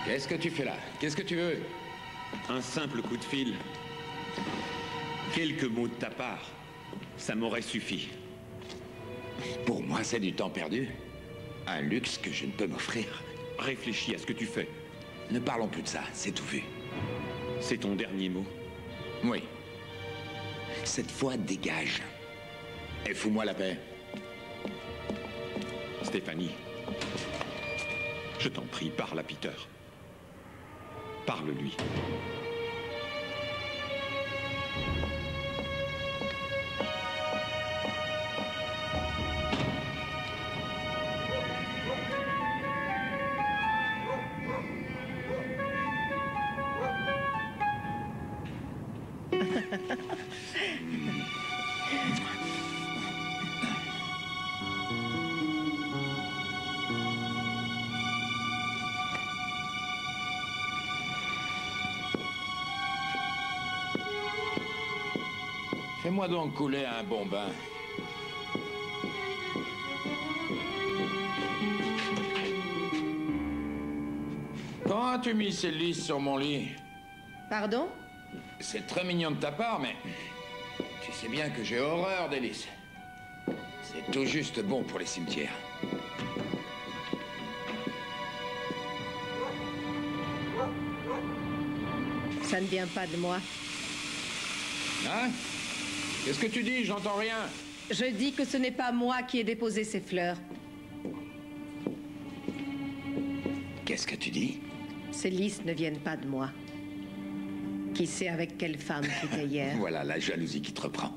Qu'est-ce que tu fais là? Qu'est-ce que tu veux? Un simple coup de fil. Quelques mots de ta part. Ça m'aurait suffi. Pour moi, c'est du temps perdu. Un luxe que je ne peux m'offrir. Réfléchis à ce que tu fais. Ne parlons plus de ça, c'est tout vu. C'est ton dernier mot. Oui. Cette fois, dégage. Et fous-moi la paix. Stéphanie, je t'en prie, parle à Peter. Parle-lui. Fais-moi donc couler un bon bain. Quand as-tu mis ces lisses sur mon lit? Pardon? C'est très mignon de ta part, mais tu sais bien que j'ai horreur des lys. C'est tout juste bon pour les cimetières. Ça ne vient pas de moi. Hein? Qu'est-ce que tu dis? J'entends rien. Je dis que ce n'est pas moi qui ai déposé ces fleurs. Qu'est-ce que tu dis? Ces lys ne viennent pas de moi. Qui sait avec quelle femme c'était hier? Voilà la jalousie qui te reprend.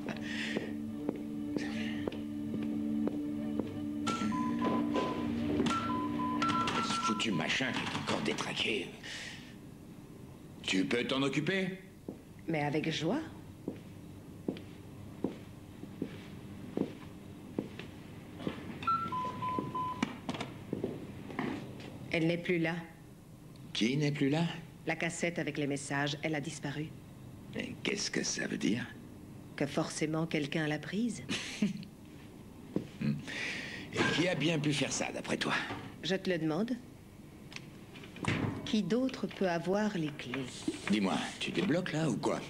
Ce foutu machin qui est encore détraqué. Tu peux t'en occuper? Mais avec joie. Elle n'est plus là. Qui n'est plus là? La cassette avec les messages, elle a disparu. Et qu'est-ce que ça veut dire? Que forcément quelqu'un l'a prise. Et qui a bien pu faire ça, d'après toi? Je te le demande. Qui d'autre peut avoir les clés? Dis-moi, tu débloques là ou quoi?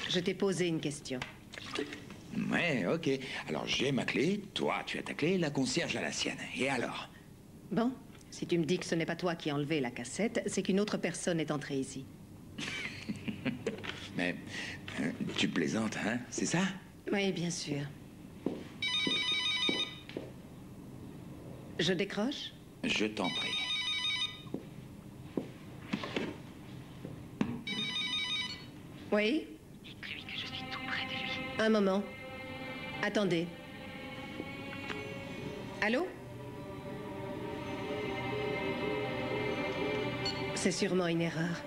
Je t'ai posé une question. Ouais, ok. Alors j'ai ma clé, toi tu as ta clé, la concierge a la sienne. Et alors? Bon, si tu me dis que ce n'est pas toi qui as enlevé la cassette, c'est qu'une autre personne est entrée ici. Mais tu plaisantes, hein? C'est ça? Oui, bien sûr. Je décroche? Je t'en prie. Oui? Dites-lui que je suis tout près de lui. Un moment. Attendez. Allô? C'est sûrement une erreur.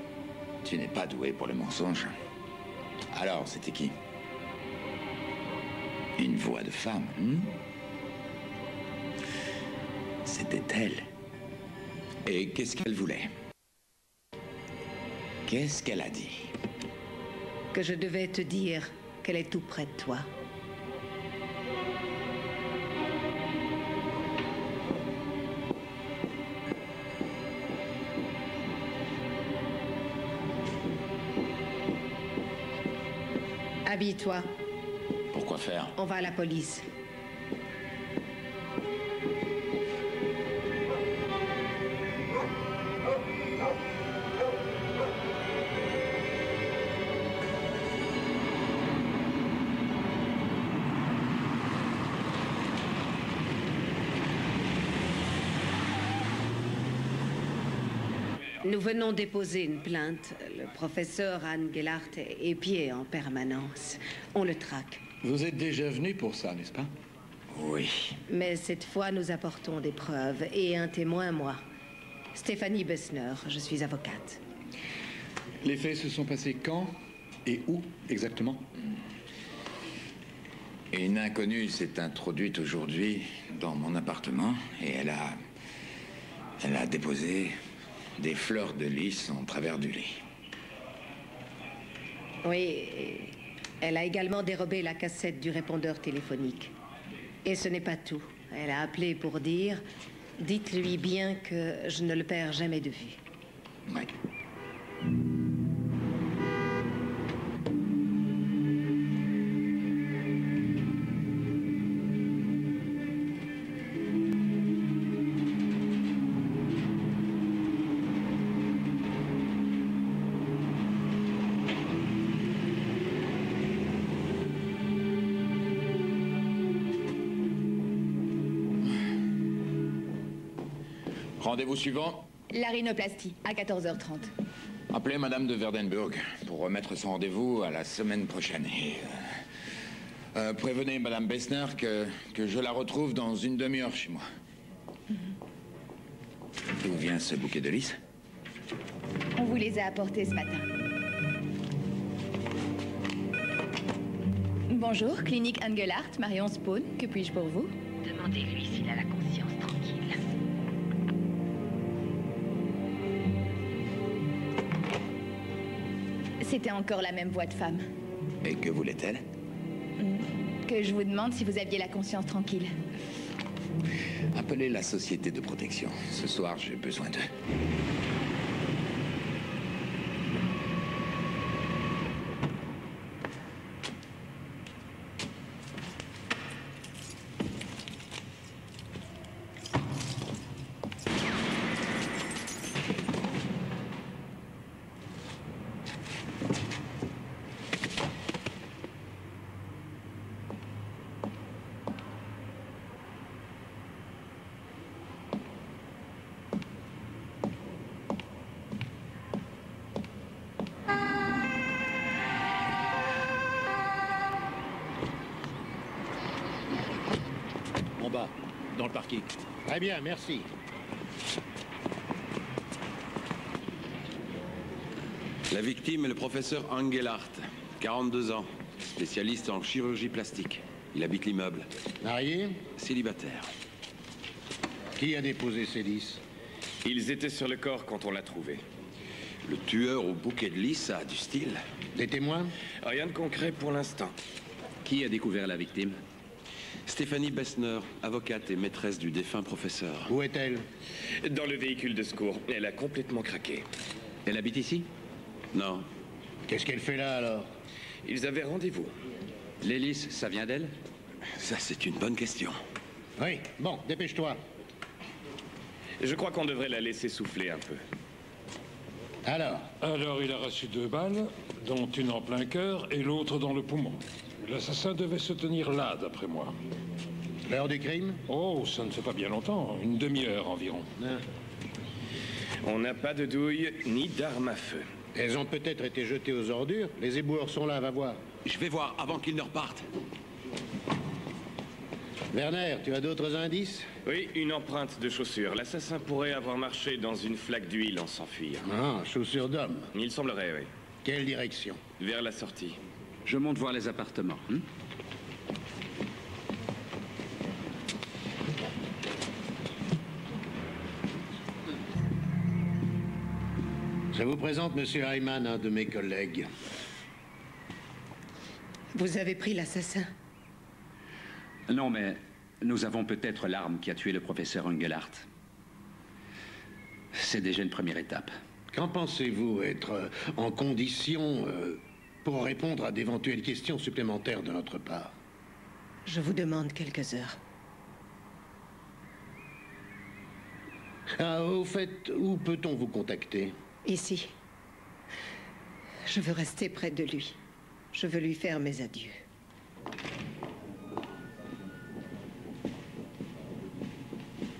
Tu n'es pas doué pour le mensonge. Alors, c'était qui? Une voix de femme, C'était elle. Et qu'est-ce qu'elle voulait? Qu'est-ce qu'elle a dit? Que je devais te dire qu'elle est tout près de toi. Habille-toi. Pourquoi faire? On va à la police. Nous venons déposer une plainte. Le professeur Anne Gellart est épié en permanence. On le traque. Vous êtes déjà venu pour ça, n'est-ce pas? Oui. Mais cette fois, nous apportons des preuves et un témoin, moi. Stéphanie Bessner, je suis avocate. Les faits se sont passés quand et où exactement? Une inconnue s'est introduite aujourd'hui dans mon appartement et elle a déposé des fleurs de lys en travers du lit. Oui, et elle a également dérobé la cassette du répondeur téléphonique. Et ce n'est pas tout. Elle a appelé pour dire « Dites-lui bien que je ne le perds jamais de vue ». Ouais. Rendez-vous suivant. La rhinoplastie, à 14h30. Appelez Madame de Verdenburg pour remettre son rendez-vous à la semaine prochaine. Et, prévenez Madame Bessner que je la retrouve dans une demi-heure chez moi. D'où vient ce bouquet de lys? On vous les a apportés ce matin. Bonjour, clinique Engelhardt, Marion Spawn. Que puis-je pour vous? Demandez-lui s'il a la conscience tranquille. C'était encore la même voix de femme. Et que voulait-elle? Que je vous demande si vous aviez la conscience tranquille. Appelez la société de protection. Ce soir, j'ai besoin d'eux. En bas, dans le parking. Très bien, merci. La victime est le professeur Engelhardt, 42 ans, spécialiste en chirurgie plastique. Il habite l'immeuble. Marié? Célibataire. Qui a déposé ces lys? Ils étaient sur le corps quand on l'a trouvé. Le tueur au bouquet de lys a du style. Des témoins? Rien de concret pour l'instant. Qui a découvert la victime? Stéphanie Bessner, avocate et maîtresse du défunt professeur. Où est-elle? Dans le véhicule de secours, elle a complètement craqué. Elle habite ici? Non. Qu'est-ce qu'elle fait là, alors? Ils avaient rendez-vous. L'hélice, ça vient d'elle? Ça, c'est une bonne question. Oui, bon, dépêche-toi. Je crois qu'on devrait la laisser souffler un peu. Alors, il a reçu 2 balles, dont une en plein cœur et l'autre dans le poumon. L'assassin devait se tenir là, d'après moi. L'heure du crime? Oh, ça ne fait pas bien longtemps, une demi-heure environ. On n'a pas de douille ni d'armes à feu. Elles ont peut-être été jetées aux ordures. Les éboueurs sont là, va voir. Je vais voir avant qu'ils ne repartent. Werner, tu as d'autres indices? Oui, une empreinte de chaussure. L'assassin pourrait avoir marché dans une flaque d'huile en s'enfuir. Ah, chaussures d'homme. Il semblerait, oui. Quelle direction? Vers la sortie. Je monte voir les appartements. Je vous présente Monsieur Hyman, un de mes collègues. Vous avez pris l'assassin? Non, mais nous avons peut-être l'arme qui a tué le professeur Engelhardt. C'est déjà une première étape. Qu'en pensez-vous être en condition pour répondre à d'éventuelles questions supplémentaires de notre part? Je vous demande quelques heures. Ah, au fait, où peut-on vous contacter? Ici. Je veux rester près de lui. Je veux lui faire mes adieux.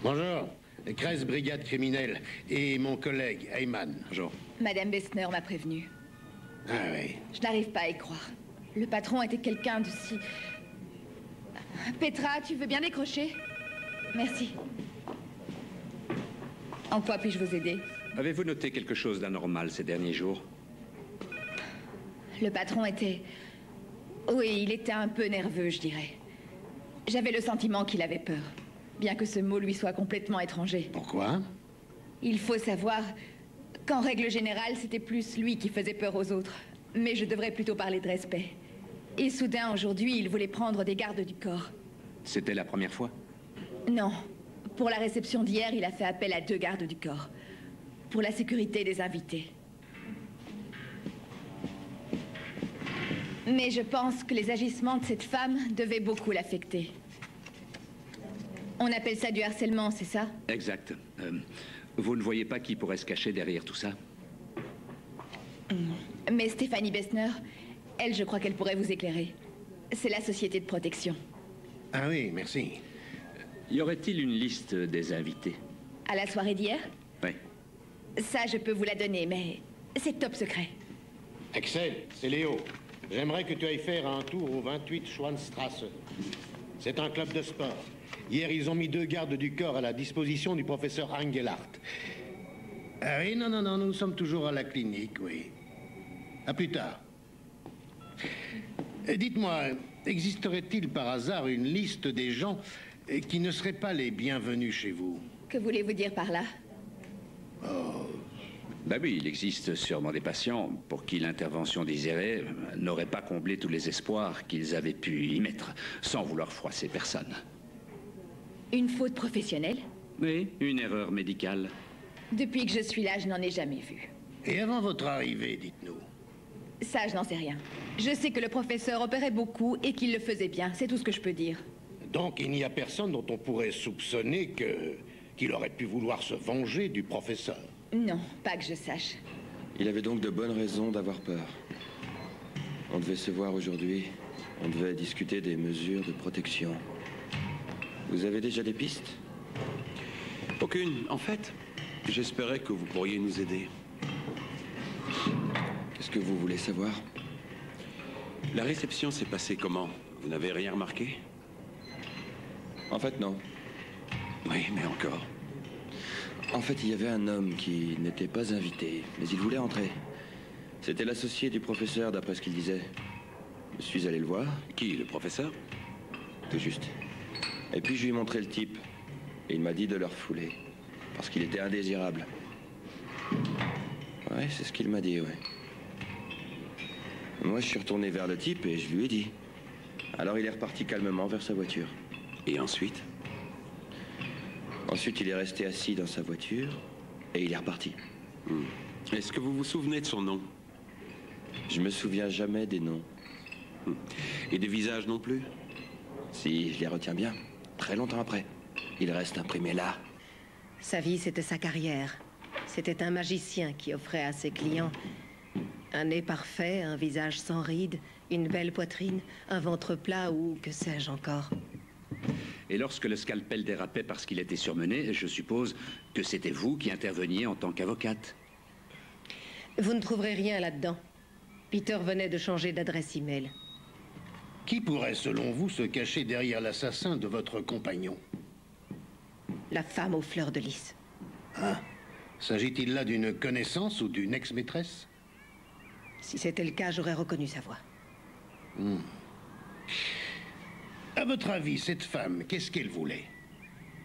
Bonjour. 13 brigade criminelle et mon collègue, Hyman. Bonjour. Madame Bessner m'a prévenue. Ah oui. Je n'arrive pas à y croire. Le patron était quelqu'un de si... Petra, tu veux bien décrocher? Merci. En quoi puis-je vous aider? Avez-vous noté quelque chose d'anormal ces derniers jours? Le patron était... Oui, il était un peu nerveux, je dirais. J'avais le sentiment qu'il avait peur, bien que ce mot lui soit complètement étranger. Pourquoi? Il faut savoir qu'en règle générale, c'était plus lui qui faisait peur aux autres. Mais je devrais plutôt parler de respect. Et soudain, aujourd'hui, il voulait prendre des gardes du corps. C'était la première fois? Non. Pour la réception d'hier, il a fait appel à 2 gardes du corps. pour la sécurité des invités. Mais je pense que les agissements de cette femme devaient beaucoup l'affecter. On appelle ça du harcèlement, c'est ça? Exact. Vous ne voyez pas qui pourrait se cacher derrière tout ça? Mais Stéphanie Bessner, elle, je crois qu'elle pourrait vous éclairer. C'est la société de protection. Ah oui, merci. Y aurait-il une liste des invités? À la soirée d'hier? Oui. Ça, je peux vous la donner, mais c'est top secret. Axel, c'est Léo. J'aimerais que tu ailles faire un tour au 28 Schwannstrasse. C'est un club de sport. Hier, ils ont mis 2 gardes du corps à la disposition du professeur Engelhardt. Ah oui, non, nous sommes toujours à la clinique, oui. À plus tard. Dites-moi, existerait-il par hasard une liste des gens qui ne seraient pas les bienvenus chez vous? Que voulez-vous dire par là? Ben oui, il existe sûrement des patients pour qui l'intervention désirée n'aurait pas comblé tous les espoirs qu'ils avaient pu y mettre, sans vouloir froisser personne. Une faute professionnelle? Oui, une erreur médicale. Depuis que je suis là, je n'en ai jamais vu. Et avant votre arrivée, dites-nous. Ça, je n'en sais rien. Je sais que le professeur opérait beaucoup et qu'il le faisait bien, c'est tout ce que je peux dire. Donc il n'y a personne dont on pourrait soupçonner qu'il aurait pu vouloir se venger du professeur? Non, pas que je sache. Il avait donc de bonnes raisons d'avoir peur. On devait se voir aujourd'hui. On devait discuter des mesures de protection. Vous avez déjà des pistes? Aucune. En fait, j'espérais que vous pourriez nous aider. Qu'est-ce que vous voulez savoir? La réception s'est passée comment? Vous n'avez rien remarqué? En fait, non. Oui, mais encore. En fait, il y avait un homme qui n'était pas invité, mais il voulait entrer. C'était l'associé du professeur, d'après ce qu'il disait. Je suis allé le voir. Qui, le professeur? Tout juste. Et puis je lui ai montré le type. Et il m'a dit de le refouler. Parce qu'il était indésirable. Ouais, c'est ce qu'il m'a dit, ouais. Moi, je suis retourné vers le type et je lui ai dit. Alors il est reparti calmement vers sa voiture. Et ensuite? Ensuite, il est resté assis dans sa voiture et il est reparti. Est-ce que vous vous souvenez de son nom? Je me souviens jamais des noms. Et des visages non plus? Si, je les retiens bien. Très longtemps après. Il reste imprimé là. Sa vie, c'était sa carrière. C'était un magicien qui offrait à ses clients un nez parfait, un visage sans rides, une belle poitrine, un ventre plat ou que sais-je encore. Et lorsque le scalpel dérapait parce qu'il était surmené, je suppose que c'était vous qui interveniez en tant qu'avocate. Vous ne trouverez rien là-dedans. Peter venait de changer d'adresse email. Qui pourrait, selon vous, se cacher derrière l'assassin de votre compagnon? La femme aux fleurs de lys. Hein? S'agit-il là d'une connaissance ou d'une ex-maîtresse? Si c'était le cas, j'aurais reconnu sa voix. À votre avis, cette femme, qu'est-ce qu'elle voulait?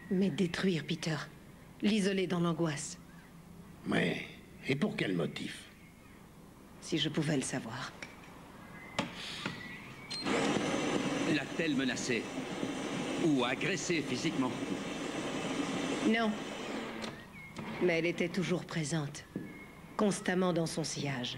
Mais détruire Peter. L'isoler dans l'angoisse. Mais, et pour quel motif? Si je pouvais le savoir. L'a-t-elle menacée? Ou agressée physiquement? Non. Mais elle était toujours présente. Constamment dans son sillage.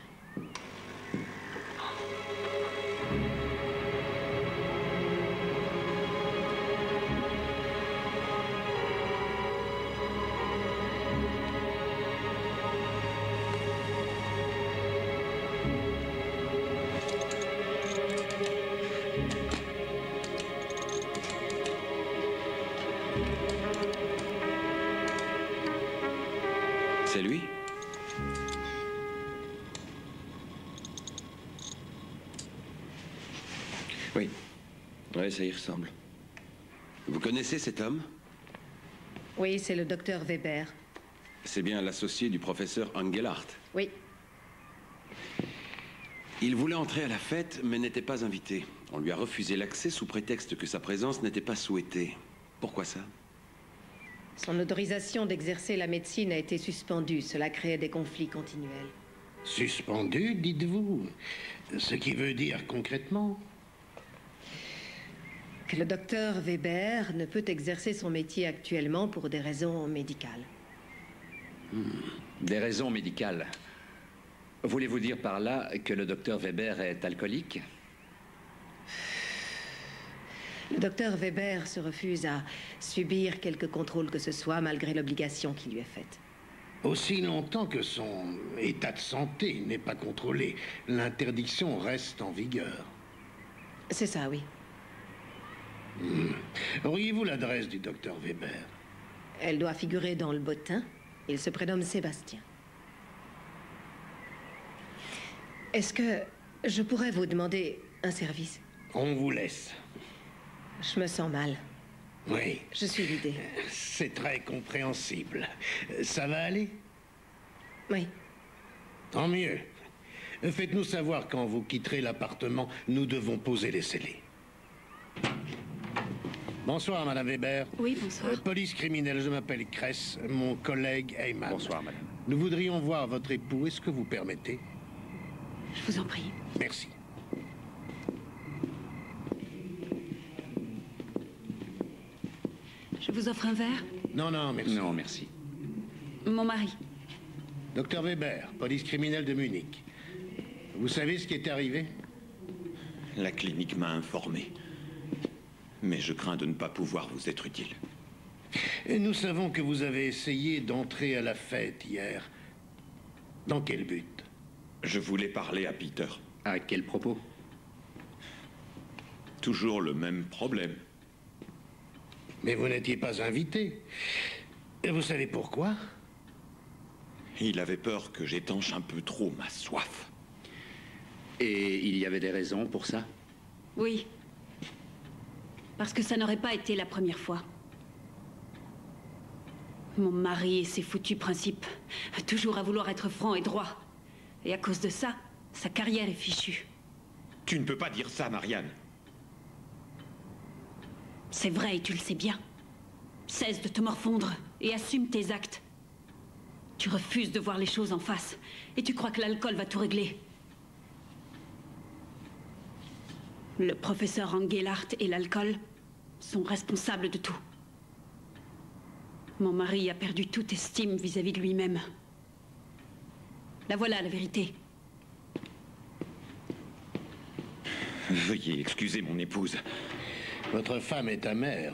C'est lui? Oui. Oui, ça y ressemble. Vous connaissez cet homme? Oui, c'est le docteur Weber. C'est bien l'associé du professeur Engelhardt. Oui. Il voulait entrer à la fête, mais n'était pas invité. On lui a refusé l'accès sous prétexte que sa présence n'était pas souhaitée. Pourquoi ça? Son autorisation d'exercer la médecine a été suspendue. Cela créait des conflits continuels. Suspendu, dites-vous? Ce qui veut dire concrètement? Que le docteur Weber ne peut exercer son métier actuellement pour des raisons médicales. Des raisons médicales. Voulez-vous dire par là que le docteur Weber est alcoolique? Le docteur Weber se refuse à subir quelque contrôle que ce soit, malgré l'obligation qui lui est faite. Aussi longtemps que son état de santé n'est pas contrôlé, l'interdiction reste en vigueur. C'est ça, oui. Auriez-vous l'adresse du docteur Weber? Elle doit figurer dans le bottin. Il se prénomme Sébastien. Est-ce que je pourrais vous demander un service? On vous laisse. Je me sens mal. Oui. Je suis vidée. C'est très compréhensible. Ça va aller? Oui. Tant mieux. Faites-nous savoir quand vous quitterez l'appartement. Nous devons poser les scellés. Bonsoir, Madame Weber. Oui, bonsoir. Police criminelle, je m'appelle Kress, mon collègue Heyman. Bonsoir, madame. Nous voudrions voir votre époux. Est-ce que vous permettez? Je vous en prie. Merci. Je vous offre un verre? Non, non, merci. Non, merci. Mon mari. Docteur Weber, police criminelle de Munich. Vous savez ce qui est arrivé? La clinique m'a informé. Mais je crains de ne pas pouvoir vous être utile. Et nous savons que vous avez essayé d'entrer à la fête hier. Dans quel but? Je voulais parler à Peter. À quel propos? Toujours le même problème. Mais vous n'étiez pas invité. Et vous savez pourquoi? Il avait peur que j'étanche un peu trop ma soif. Et il y avait des raisons pour ça? Oui. Parce que ça n'aurait pas été la première fois. Mon mari et ses foutus principes. Toujours à vouloir être franc et droit. Et à cause de ça, sa carrière est fichue. Tu ne peux pas dire ça, Marianne. C'est vrai et tu le sais bien. Cesse de te morfondre et assume tes actes. Tu refuses de voir les choses en face et tu crois que l'alcool va tout régler. Le professeur Engelhardt et l'alcool sont responsables de tout. Mon mari a perdu toute estime vis-à-vis de lui-même. La voilà la vérité. Veuillez excuser mon épouse. Votre femme est amère.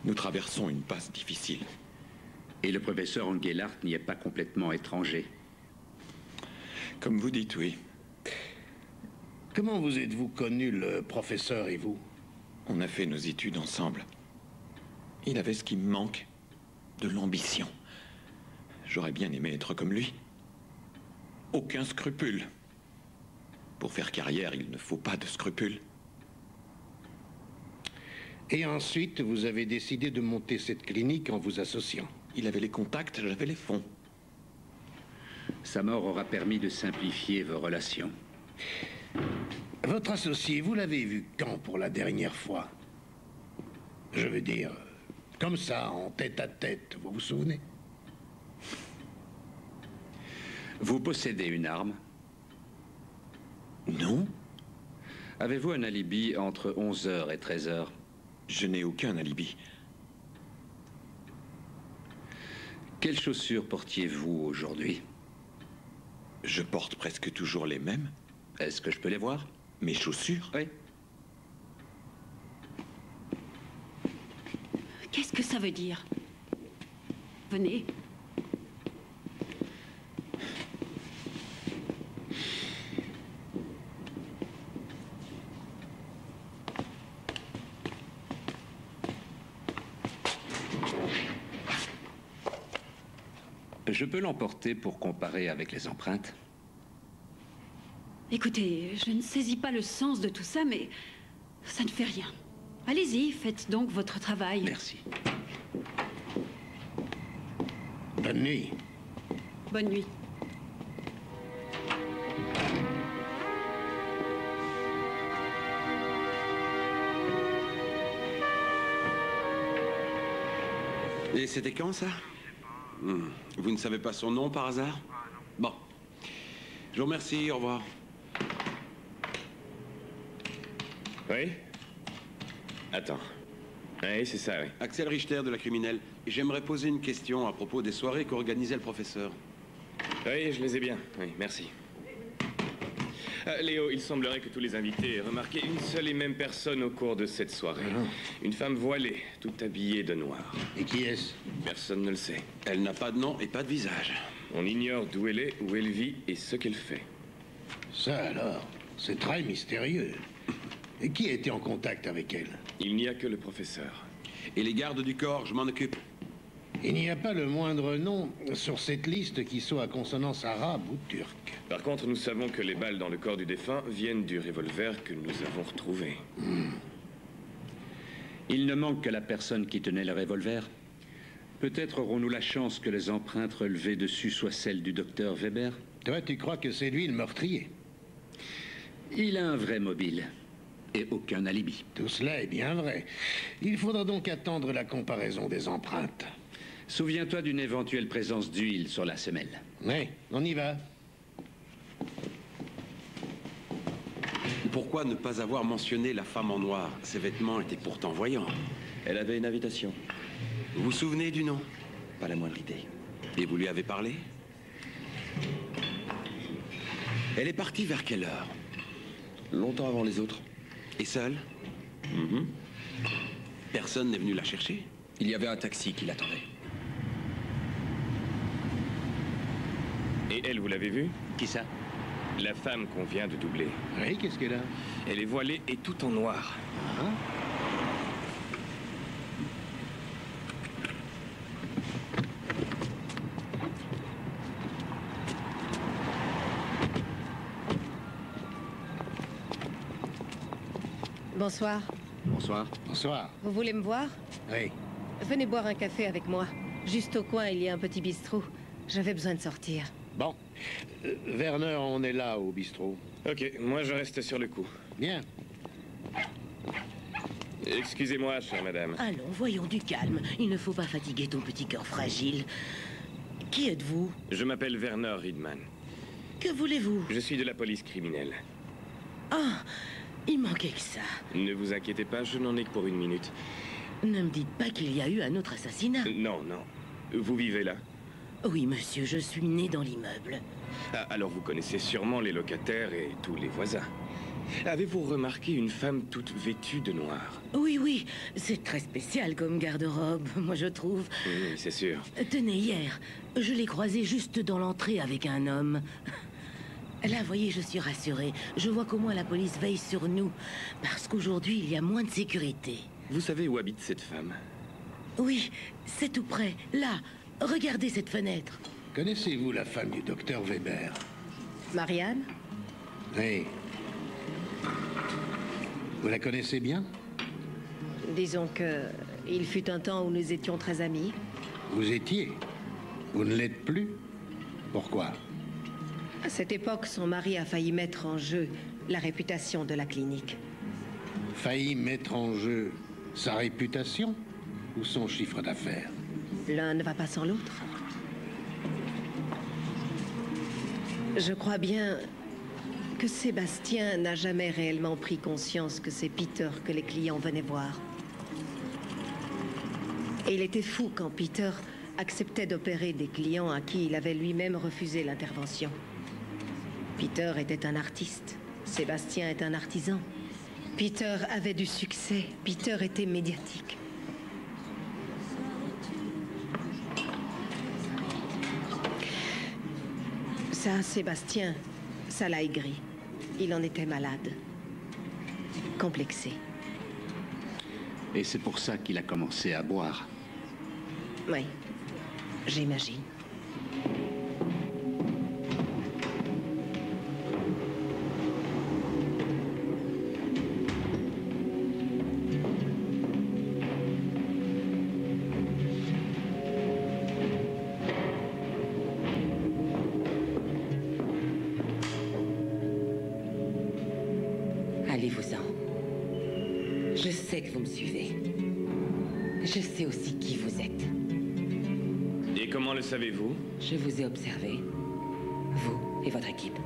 Nous traversons une passe difficile. Et le professeur Engelhardt n'y est pas complètement étranger. Comme vous dites, oui. Comment vous êtes-vous connus, le professeur et vous? On a fait nos études ensemble. Il avait ce qui me manque, de l'ambition. J'aurais bien aimé être comme lui. Aucun scrupule. Pour faire carrière, il ne faut pas de scrupules. Et ensuite, vous avez décidé de monter cette clinique en vous associant. Il avait les contacts, j'avais les fonds. Sa mort aura permis de simplifier vos relations. Votre associé, vous l'avez vu quand pour la dernière fois? Je veux dire, comme ça, en tête à tête, vous vous souvenez? Vous possédez une arme? Non. Avez-vous un alibi entre 11h et 13h? Je n'ai aucun alibi. Quelles chaussures portiez-vous aujourd'hui? Je porte presque toujours les mêmes. Est-ce que je peux les voir? Mes chaussures? Oui. Qu'est-ce que ça veut dire? Venez. Je peux l'emporter pour comparer avec les empreintes? Écoutez, je ne saisis pas le sens de tout ça, mais ça ne fait rien. Allez-y, faites donc votre travail. Merci. Bonne nuit. Bonne nuit. Et c'était quand, ça? Vous ne savez pas son nom, par hasard? Bon. Je vous remercie, au revoir. Oui? Attends. Oui, c'est ça, oui. Axel Richter de la criminelle. J'aimerais poser une question à propos des soirées qu'organisait le professeur. Oui, je les ai bien. Oui, merci. Léo, il semblerait que tous les invités aient remarqué une seule et même personne au cours de cette soirée. Une femme voilée, tout habillée de noir. Et qui est-ce? Personne ne le sait. Elle n'a pas de nom et pas de visage. On ignore d'où elle est, où elle vit et ce qu'elle fait. Ça alors, c'est très mystérieux. Et qui a été en contact avec elle? Il n'y a que le professeur. Et les gardes du corps, je m'en occupe. Il n'y a pas le moindre nom sur cette liste qui soit à consonance arabe ou turque. Par contre, nous savons que les balles dans le corps du défunt viennent du revolver que nous avons retrouvé. Il ne manque que la personne qui tenait le revolver. Peut-être aurons-nous la chance que les empreintes relevées dessus soient celles du docteur Weber. Toi, tu crois que c'est lui le meurtrier? Il a un vrai mobile. Et aucun alibi. Tout cela est bien vrai. Il faudra donc attendre la comparaison des empreintes. Souviens-toi d'une éventuelle présence d'huile sur la semelle. Oui, on y va. Pourquoi ne pas avoir mentionné la femme en noir? Ses vêtements étaient pourtant voyants. Elle avait une invitation. Vous vous souvenez du nom? Pas la moindre idée. Et vous lui avez parlé? Elle est partie vers quelle heure? Longtemps avant les autres. Et seule? Personne n'est venu la chercher? Il y avait un taxi qui l'attendait. Et elle, vous l'avez vue? Qui ça? La femme qu'on vient de doubler. Oui, qu'est-ce qu'elle a? Elle est voilée et tout en noir. Bonsoir. Bonsoir. Bonsoir. Vous voulez me voir? Oui. Venez boire un café avec moi. Juste au coin, il y a un petit bistrot. J'avais besoin de sortir. Bon. Werner, on est là au bistrot. Ok, moi je reste sur le coup. Bien. Excusez-moi, chère madame. Allons, voyons du calme. Il ne faut pas fatiguer ton petit cœur fragile. Qui êtes-vous? Je m'appelle Werner Riedman. Que voulez-vous? Je suis de la police criminelle. Ah, il manquait que ça. Ne vous inquiétez pas, je n'en ai que pour 1 minute. Ne me dites pas qu'il y a eu un autre assassinat. Non, non. Vous vivez là? Oui, monsieur, je suis né dans l'immeuble. Ah, alors vous connaissez sûrement les locataires et tous les voisins. Avez-vous remarqué une femme toute vêtue de noir? Oui, oui, c'est très spécial comme garde-robe, moi je trouve. Oui, c'est sûr. Tenez, hier, je l'ai croisée juste dans l'entrée avec un homme. Là, voyez, je suis rassurée. Je vois qu'au moins la police veille sur nous. Parce qu'aujourd'hui, il y a moins de sécurité. Vous savez où habite cette femme? Oui, c'est tout près. Là, regardez cette fenêtre. Connaissez-vous la femme du docteur Weber? Marianne? Oui. Vous la connaissez bien? Disons que il fut un temps où nous étions très amis. Vous étiez? Vous ne l'êtes plus? Pourquoi? À cette époque, son mari a failli mettre en jeu la réputation de la clinique. Failli mettre en jeu sa réputation ou son chiffre d'affaires? L'un ne va pas sans l'autre. Je crois bien que Sébastien n'a jamais réellement pris conscience que c'est Peter que les clients venaient voir. Et il était fou quand Peter acceptait d'opérer des clients à qui il avait lui-même refusé l'intervention. Peter était un artiste. Sébastien est un artisan. Peter avait du succès. Peter était médiatique. Ça, Sébastien, ça l'a aigri. Il en était malade. Complexé. Et c'est pour ça qu'il a commencé à boire. Oui, j'imagine. Allez-vous-en. Je sais que vous me suivez. Je sais aussi qui vous êtes. Et comment le savez-vous? Je vous ai observé. Vous et votre équipe.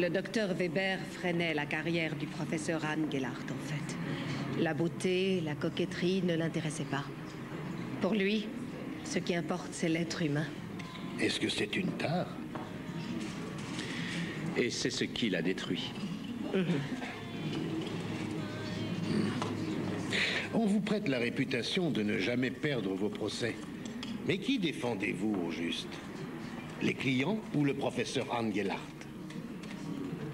Le docteur Weber freinait la carrière du professeur Angelaert, en fait. La beauté, la coquetterie ne l'intéressaient pas. Pour lui, ce qui importe, c'est l'être humain. Est-ce que c'est une tare? Et c'est ce qui l'a détruit. On vous prête la réputation de ne jamais perdre vos procès. Mais qui défendez-vous au juste? Les clients ou le professeur Angelaert?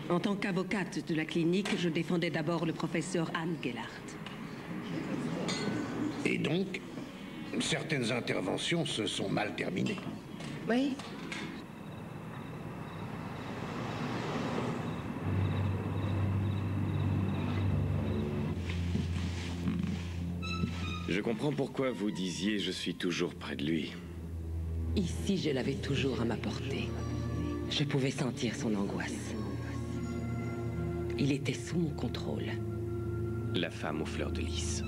En tant qu'avocate de la clinique, je défendais d'abord le professeur Angelaert. Et donc, certaines interventions se sont mal terminées. Oui. Je comprends pourquoi vous disiez « je suis toujours près de lui ». Ici, je l'avais toujours à ma portée. Je pouvais sentir son angoisse. Il était sous mon contrôle. La femme aux fleurs de lys.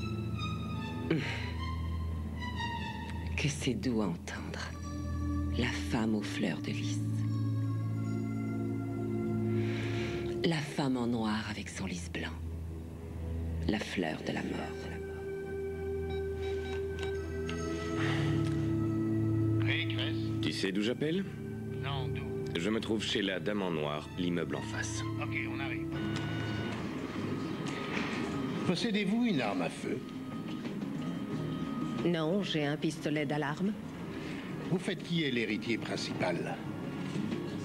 Que c'est doux à entendre. La femme aux fleurs de lys. La femme en noir avec son lys blanc. La fleur de la mort. Tu sais d'où j'appelle? Non, d'où? Je me trouve chez la dame en noir, l'immeuble en face. Ok, on arrive. Possédez-vous une arme à feu? Non, j'ai un pistolet d'alarme. Vous faites qui est l'héritier principal?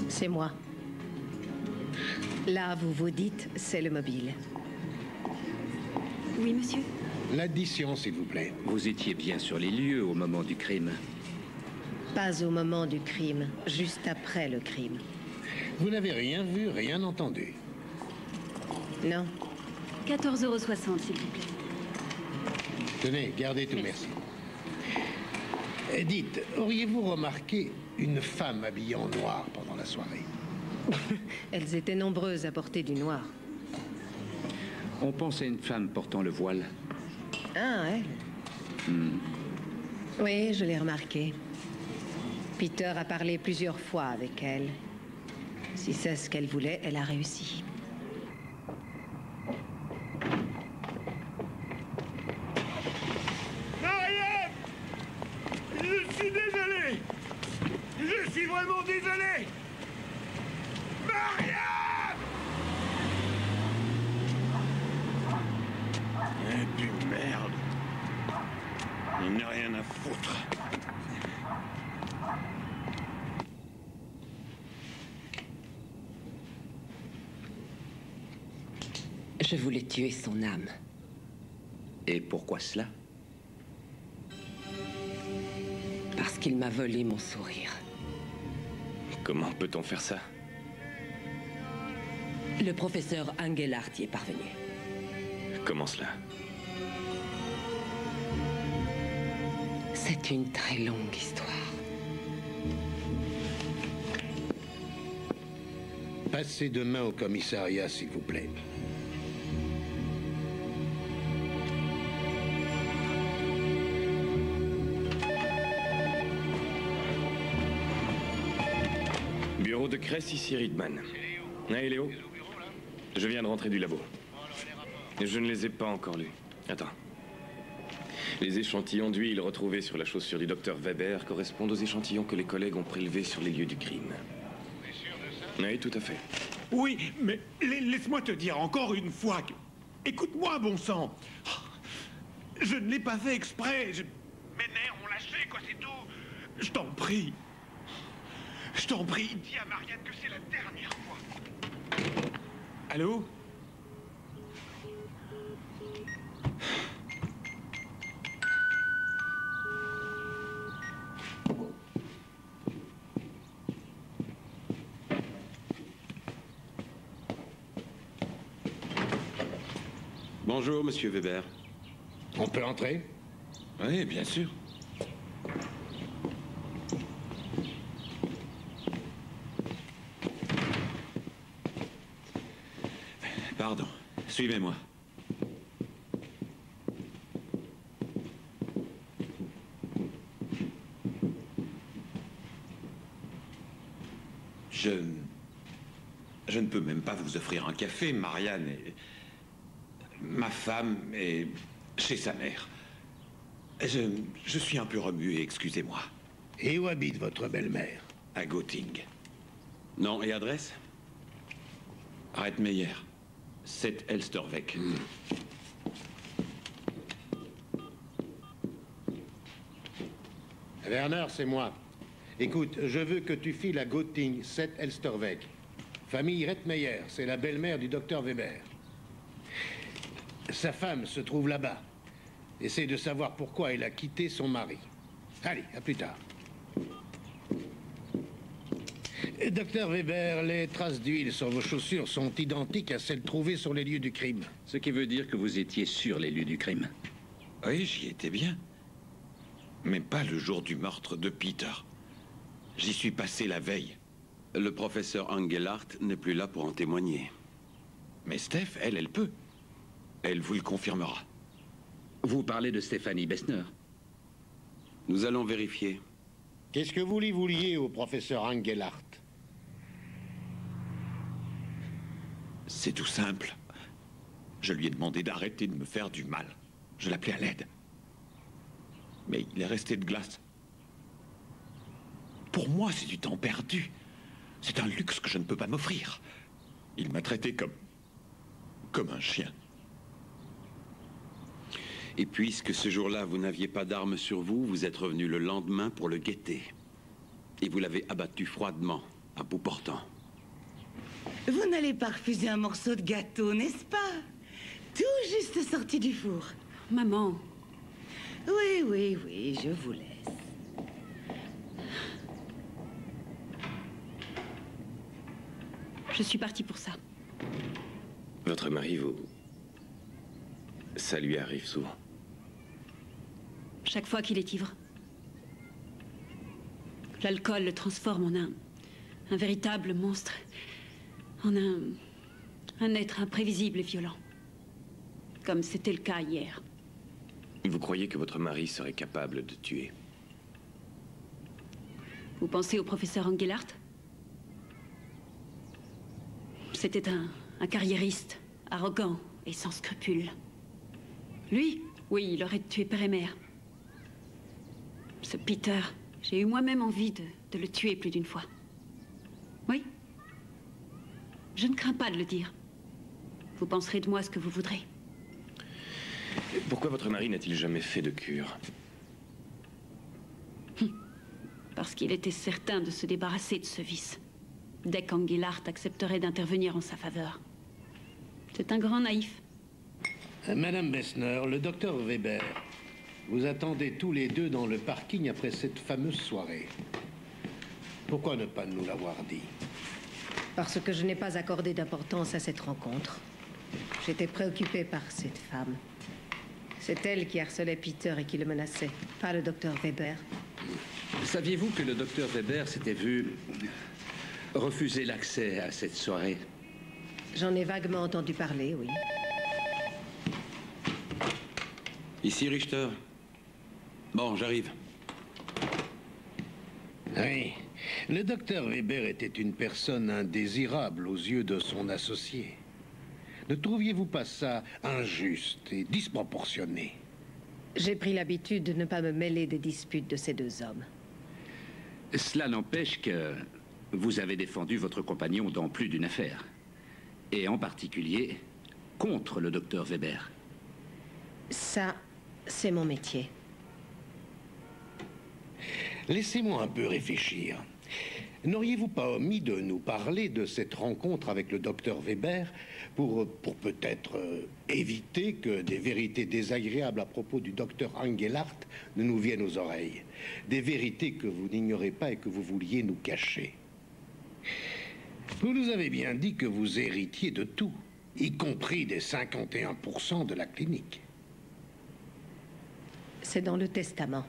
C'est moi. Là, vous vous dites, c'est le mobile. Oui, monsieur? L'addition, s'il vous plaît. Vous étiez bien sur les lieux au moment du crime. Pas au moment du crime, juste après le crime. Vous n'avez rien vu, rien entendu? Non. 14,60 €, s'il vous plaît. Tenez, gardez tout, merci. Et dites, auriez-vous remarqué une femme habillée en noir pendant la soirée? Elles étaient nombreuses à porter du noir. On pense à une femme portant le voile. Ah, elle? Oui, je l'ai remarqué. Peter a parlé plusieurs fois avec elle. Si c'est ce qu'elle voulait, elle a réussi. Marianne! Je suis désolé! Je suis vraiment désolé! Marianne! Et puis merde. Il n'a rien à foutre. Je voulais tuer son âme. Et pourquoi cela? Parce qu'il m'a volé mon sourire. Comment peut-on faire ça? Le professeur Angelaert y est parvenu. Comment cela? C'est une très longue histoire. Passez demain au commissariat, s'il vous plaît. Bureau de Cress, ici Riedman. Hey Léo? Je viens de rentrer du labo. Je ne les ai pas encore lus. Attends. Les échantillons d'huile retrouvés sur la chaussure du docteur Weber correspondent aux échantillons que les collègues ont prélevés sur les lieux du crime. Oui, tout à fait. Oui, mais laisse-moi te dire encore une fois que... Écoute-moi, bon sang. Je ne l'ai pas fait exprès. Mes nerfs ont lâché, quoi, c'est tout. Je t'en prie. Je t'en prie, dis à Marianne que c'est la dernière fois. Allô? Bonjour, monsieur Weber. On peut entrer? Oui, bien sûr. Pardon, suivez-moi. Je ne peux même pas vous offrir un café. Marianne est... Ma femme est chez sa mère. Je suis un peu remué, excusez-moi. Et où habite votre belle-mère? À Göttingen. Nom et adresse? Redmeyer, 7 Elsterweg. Werner, c'est moi. Écoute, je veux que tu files à Göttingen, 7 Elsterweg. Famille Redmeyer, c'est la belle-mère du docteur Weber. Sa femme se trouve là-bas. Essaye de savoir pourquoi elle a quitté son mari. Allez, à plus tard. Docteur Weber, les traces d'huile sur vos chaussures sont identiques à celles trouvées sur les lieux du crime. Ce qui veut dire que vous étiez sur les lieux du crime. Oui, j'y étais bien. Mais pas le jour du meurtre de Peter. J'y suis passé la veille. Le professeur Engelhardt n'est plus là pour en témoigner. Mais Steph, elle peut. Elle vous le confirmera. Vous parlez de Stéphanie Bessner? Nous allons vérifier. Qu'est-ce que vous lui vouliez au professeur Engelhardt? C'est tout simple. Je lui ai demandé d'arrêter de me faire du mal. Je l'appelais à l'aide. Mais il est resté de glace. Pour moi, c'est du temps perdu. C'est un luxe que je ne peux pas m'offrir. Il m'a traité comme un chien. Et puisque ce jour-là, vous n'aviez pas d'armes sur vous, vous êtes revenu le lendemain pour le guetter. Et vous l'avez abattu froidement, à bout portant. Vous n'allez pas refuser un morceau de gâteau, n'est-ce pas? Tout juste sorti du four. Maman. Oui, je vous laisse. Je suis partie pour ça. Votre mari, ça lui arrive souvent. Chaque fois qu'il est ivre. L'alcool le transforme en un véritable monstre. En un être imprévisible et violent. Comme c'était le cas hier. Vous croyez que votre mari serait capable de tuer? Vous pensez au professeur Engelhardt? C'était un carriériste, arrogant et sans scrupules. Lui, oui, il aurait tué père et mère. Ce Peter, j'ai eu moi-même envie de le tuer plus d'une fois. Oui. Je ne crains pas de le dire. Vous penserez de moi ce que vous voudrez. Pourquoi votre mari n'a-t-il jamais fait de cure? Parce qu'il était certain de se débarrasser de ce vice. Dès qu'Engelhardt accepterait d'intervenir en sa faveur. C'est un grand naïf. Madame Bessner, le docteur Weber, vous attendez tous les deux dans le parking après cette fameuse soirée. Pourquoi ne pas nous l'avoir dit? Parce que je n'ai pas accordé d'importance à cette rencontre. J'étais préoccupée par cette femme. C'est elle qui harcelait Peter et qui le menaçait, pas le docteur Weber. Saviez-vous que le docteur Weber s'était vu refuser l'accès à cette soirée? J'en ai vaguement entendu parler, oui. Ici Richter. Bon, j'arrive. Oui. Le docteur Weber était une personne indésirable aux yeux de son associé. Ne trouviez-vous pas ça injuste et disproportionné? J'ai pris l'habitude de ne pas me mêler des disputes de ces deux hommes. Cela n'empêche que vous avez défendu votre compagnon dans plus d'une affaire. Et en particulier contre le docteur Weber. Ça, c'est mon métier. Laissez-moi un peu réfléchir. N'auriez-vous pas omis de nous parler de cette rencontre avec le docteur Weber pour peut-être éviter que des vérités désagréables à propos du docteur Engelhardt ne nous viennent aux oreilles? Des vérités que vous n'ignorez pas et que vous vouliez nous cacher. Vous nous avez bien dit que vous héritiez de tout, y compris des 51% de la clinique. C'est dans le testament.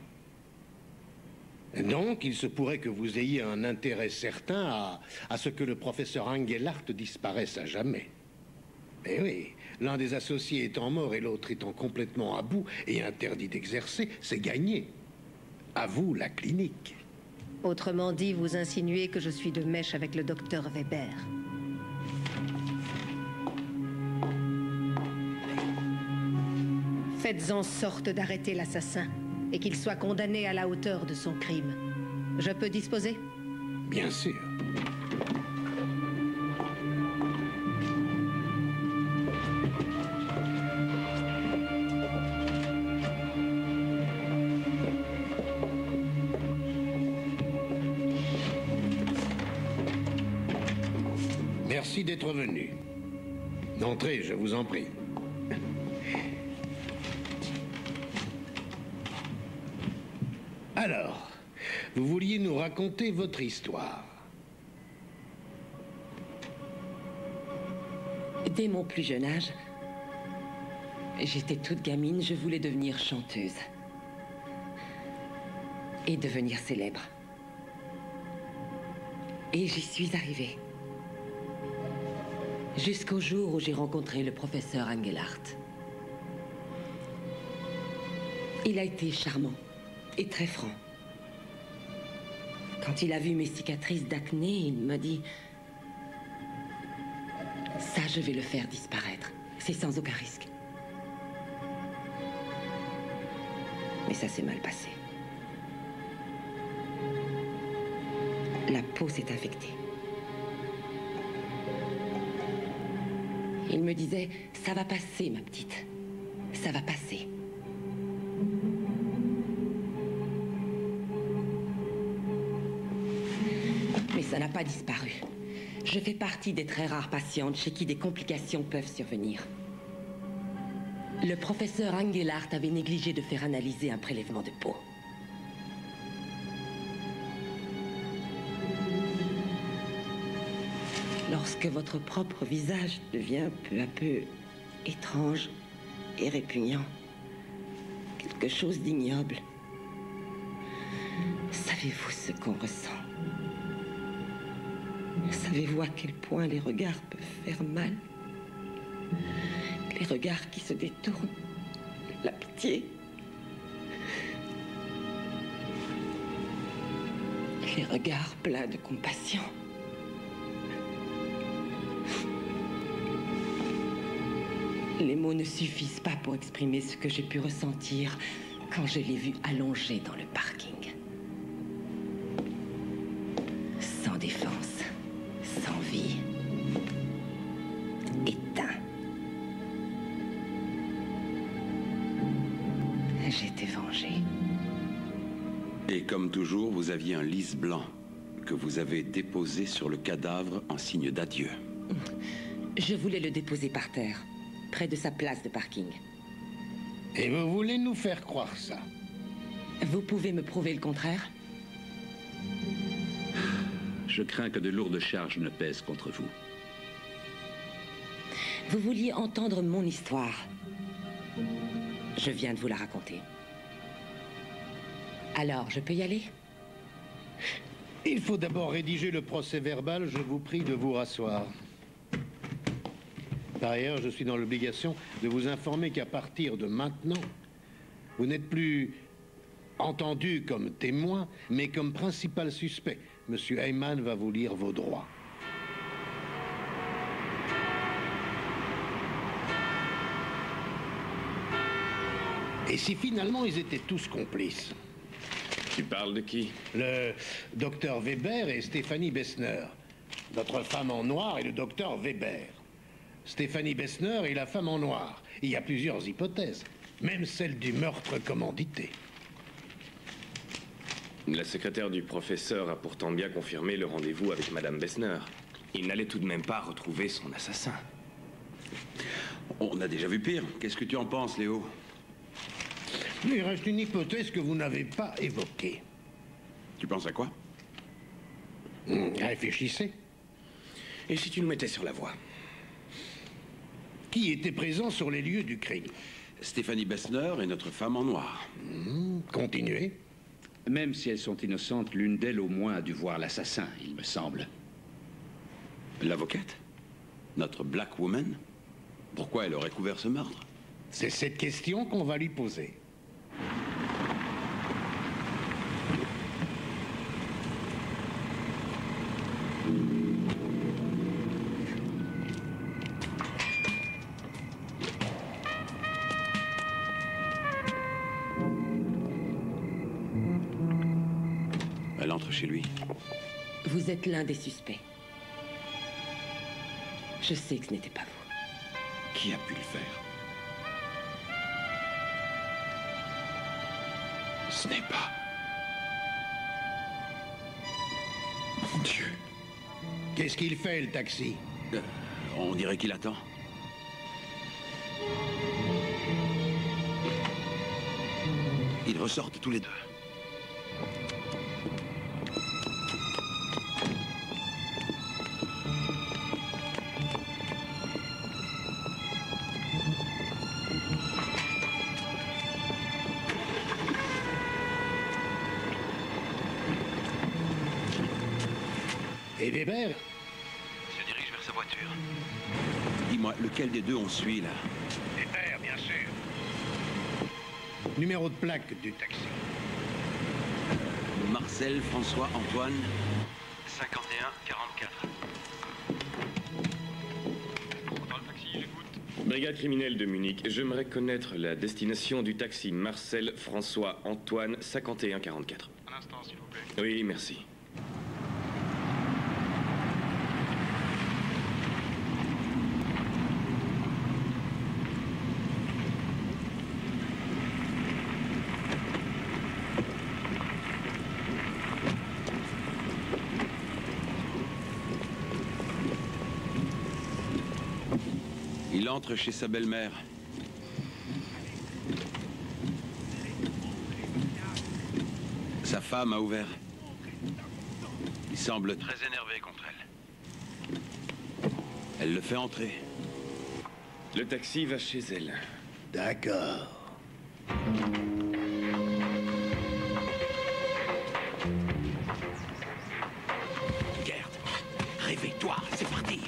Donc, il se pourrait que vous ayez un intérêt certain à ce que le professeur Engelhardt disparaisse à jamais. Mais oui, l'un des associés étant mort et l'autre étant complètement à bout et interdit d'exercer, c'est gagné. À vous, la clinique. Autrement dit, vous insinuez que je suis de mèche avec le docteur Weber. Faites en sorte d'arrêter l'assassin et qu'il soit condamné à la hauteur de son crime. Je peux disposer? Bien sûr. Merci d'être venu. Entrez, je vous en prie. Alors, vous vouliez nous raconter votre histoire. Dès mon plus jeune âge, j'étais toute gamine, je voulais devenir chanteuse. Et devenir célèbre. Et j'y suis arrivée. Jusqu'au jour où j'ai rencontré le professeur Engelhardt. Il a été charmant et très franc. Quand il a vu mes cicatrices d'acné, il m'a dit... Ça, je vais le faire disparaître. C'est sans aucun risque. Mais ça s'est mal passé. La peau s'est infectée. Il me disait, ça va passer, ma petite. Ça va passer. Mais ça n'a pas disparu. Je fais partie des très rares patientes chez qui des complications peuvent survenir. Le professeur Engelhardt avait négligé de faire analyser un prélèvement de peau. Lorsque votre propre visage devient peu à peu étrange et répugnant, quelque chose d'ignoble, savez-vous ce qu'on ressent? Savez-vous à quel point les regards peuvent faire mal? Les regards qui se détournent, la pitié, les regards pleins de compassion. Les mots ne suffisent pas pour exprimer ce que j'ai pu ressentir quand je l'ai vu allongé dans le parking. Sans défense, sans vie, éteint. J'étais vengée. Et comme toujours, vous aviez un lys blanc que vous avez déposé sur le cadavre en signe d'adieu. Je voulais le déposer par terre, près de sa place de parking. Et vous voulez nous faire croire ça? Vous pouvez me prouver le contraire? Je crains que de lourdes charges ne pèsent contre vous. Vous vouliez entendre mon histoire. Je viens de vous la raconter. Alors, je peux y aller? Il faut d'abord rédiger le procès-verbal. Je vous prie de vous rasseoir. Par ailleurs, je suis dans l'obligation de vous informer qu'à partir de maintenant, vous n'êtes plus entendu comme témoin, mais comme principal suspect. Monsieur Heyman va vous lire vos droits. Et si finalement ils étaient tous complices? Tu parles de qui? Le docteur Weber et Stéphanie Bessner. Notre femme en noir et le docteur Weber. Stéphanie Bessner et la femme en noir. Il y a plusieurs hypothèses, même celle du meurtre commandité. La secrétaire du professeur a pourtant bien confirmé le rendez-vous avec Madame Bessner. Il n'allait tout de même pas retrouver son assassin. On a déjà vu pire. Qu'est-ce que tu en penses, Léo? Il reste une hypothèse que vous n'avez pas évoquée. Tu penses à quoi? Réfléchissez. Et si tu nous mettais sur la voie? Qui était présent sur les lieux du crime? Stéphanie Bessner et notre femme en noir. Continuez. Même si elles sont innocentes, l'une d'elles au moins a dû voir l'assassin, il me semble. L'avocate? Notre black woman? Pourquoi elle aurait couvert ce meurtre? C'est cette question qu'on va lui poser. Elle entre chez lui. Vous êtes l'un des suspects. Je sais que ce n'était pas vous. Qui a pu le faire? Ce n'est pas... Mon Dieu. Qu'est-ce qu'il fait, le taxi? On dirait qu'il attend. Ils ressortent tous les deux. Et Weber? Se dirige vers sa voiture. Dis-moi, lequel des deux on suit, là? Weber, bien sûr. Numéro de plaque du taxi. Marcel, François, Antoine, 51-44. Brigade criminelle de Munich, j'aimerais connaître la destination du taxi Marcel, François, Antoine, 51-44. Un instant, s'il vous plaît. Oui, merci. Il entre chez sa belle-mère. Sa femme a ouvert. Il semble très énervé contre elle. Elle le fait entrer. Le taxi va chez elle. D'accord. Gerd, réveille-toi, c'est parti.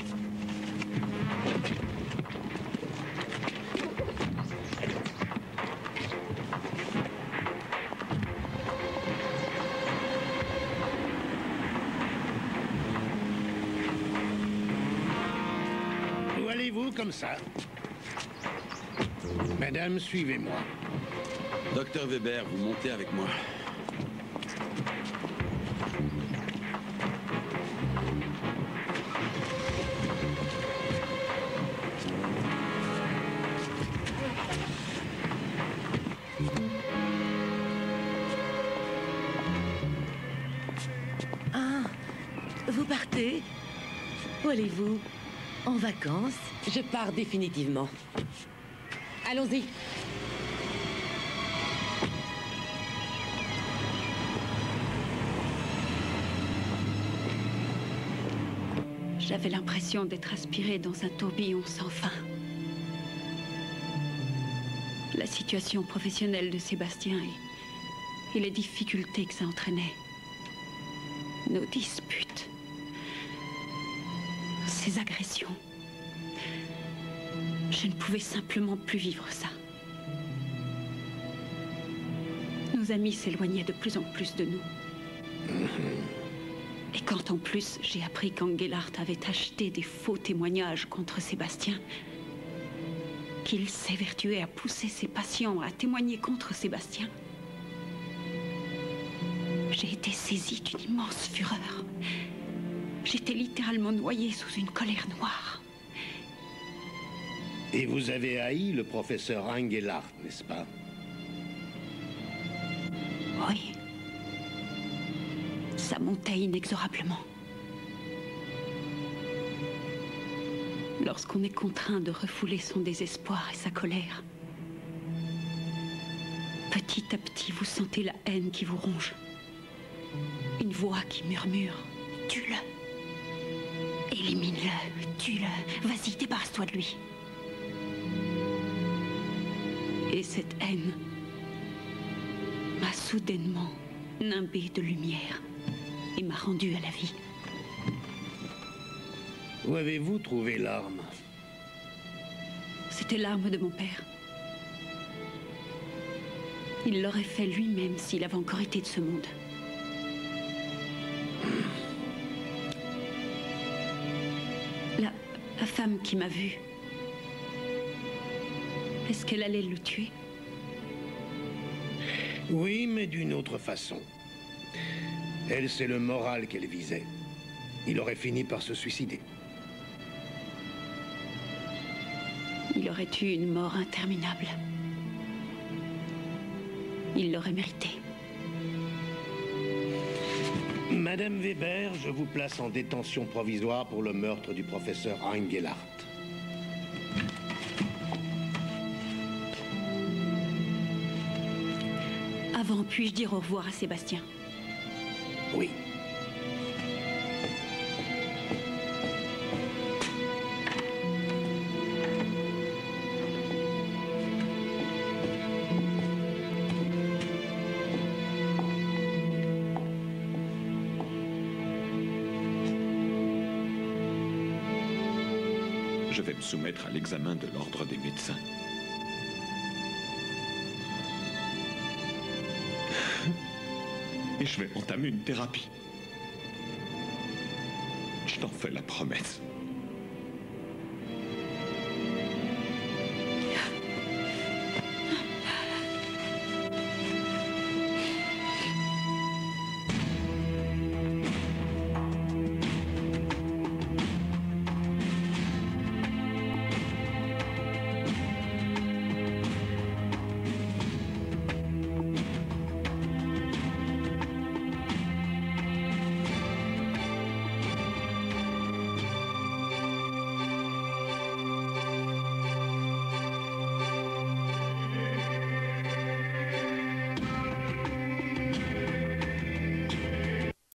Où allez-vous comme ça? Madame, suivez-moi. Docteur Weber, vous montez avec moi. Ah, vous partez? Où allez-vous? En vacances? Je pars définitivement. Allons-y. J'avais l'impression d'être aspirée dans un tourbillon sans fin. La situation professionnelle de Sébastien et les difficultés que ça entraînait. Nos disputes. Ces agressions. Je ne pouvais simplement plus vivre ça. Nos amis s'éloignaient de plus en plus de nous. Et quand en plus j'ai appris qu'Engelhardt avait acheté des faux témoignages contre Sébastien, qu'il s'évertuait à pousser ses patients à témoigner contre Sébastien, j'ai été saisie d'une immense fureur. J'étais littéralement noyée sous une colère noire. Et vous avez haï le professeur Engelhardt, n'est-ce pas? Oui. Ça montait inexorablement. Lorsqu'on est contraint de refouler son désespoir et sa colère, petit à petit, vous sentez la haine qui vous ronge. Une voix qui murmure « Tue-le ! Élimine-le, tue-le, vas-y, débarrasse-toi de lui !» Et cette haine m'a soudainement nimbée de lumière et m'a rendue à la vie. Où avez-vous trouvé l'arme? C'était l'arme de mon père. Il l'aurait fait lui-même s'il avait encore été de ce monde. La femme qui m'a vue, est-ce qu'elle allait le tuer? Oui, mais d'une autre façon. Elle, c'est le moral qu'elle visait. Il aurait fini par se suicider. Il aurait eu une mort interminable. Il l'aurait mérité. Madame Weber, je vous place en détention provisoire pour le meurtre du professeur Engelhardt. Avant, puis-je dire au revoir à Sébastien? Oui. Je vais me soumettre à l'examen de l'ordre des médecins. Et je vais entamer une thérapie. Je t'en fais la promesse.